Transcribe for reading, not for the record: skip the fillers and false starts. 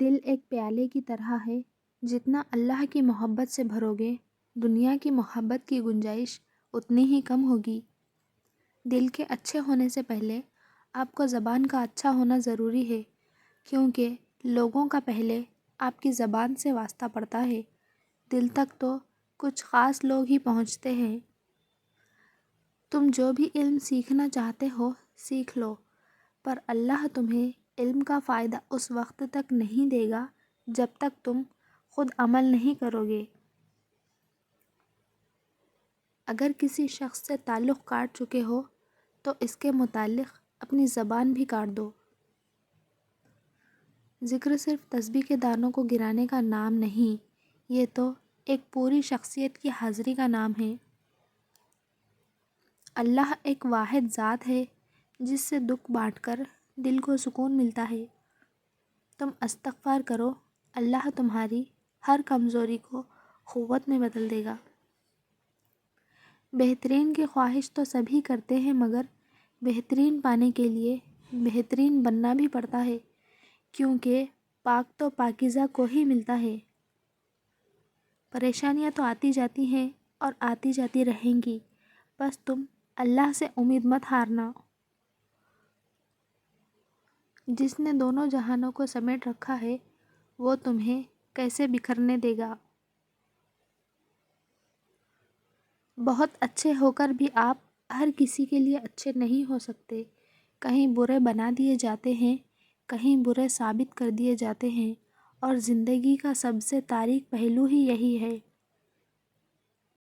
دل ایک پیالے کی طرح ہے، جتنا اللہ کی محبت سے بھرو گے، دنیا کی محبت کی گنجائش اتنی ہی کم ہوگی۔ دل کے اچھے ہونے سے پہلے آپ کو زبان کا اچھا ہونا ضروری ہے، کیونکہ لوگوں کا پہلے آپ کی زبان سے واسطہ پڑتا ہے۔ دل تک تو کچھ خاص لوگ ہی پہنچتے ہیں۔ تم جو بھی علم سیکھنا چاہتے ہو سیکھ لو، پر اللہ تمہیں علم کا فائدہ اس وقت تک نہیں دے گا جب تک تم خود عمل نہیں کرو گے۔ اگر کسی شخص سے تعلق کاٹ چکے ہو تو اس کے متعلق اپنی زبان بھی کاٹ دو۔ ذکر صرف تسبیح کے دانوں کو گرانے کا نام نہیں، یہ تو ایک پوری شخصیت کی حاضری کا نام ہے۔ اللہ ایک واحد ذات ہے جس سے دکھ بانٹ کر دل کو سکون ملتا ہے۔ تم استغفار کرو، اللہ تمہاری ہر کمزوری کو قوت میں بدل دے گا۔ بہترین کی خواہش تو سبھی کرتے ہیں، مگر بہترین پانے کے لیے بہترین بننا بھی پڑتا ہے، کیونکہ پاک تو پاکیزہ کو ہی ملتا ہے۔ پریشانیاں تو آتی جاتی ہیں اور آتی جاتی رہیں گی، بس تم اللہ سے امید مت ہارنا۔ جس نے دونوں جہانوں کو سمیٹ رکھا ہے وہ تمہیں کیسے بکھرنے دے گا۔ بہت اچھے ہو کر بھی آپ ہر کسی کے لیے اچھے نہیں ہو سکتے۔ کہیں برے بنا دیے جاتے ہیں، کہیں برے ثابت کر دیے جاتے ہیں، اور زندگی کا سب سے تاریک پہلو ہی یہی ہے۔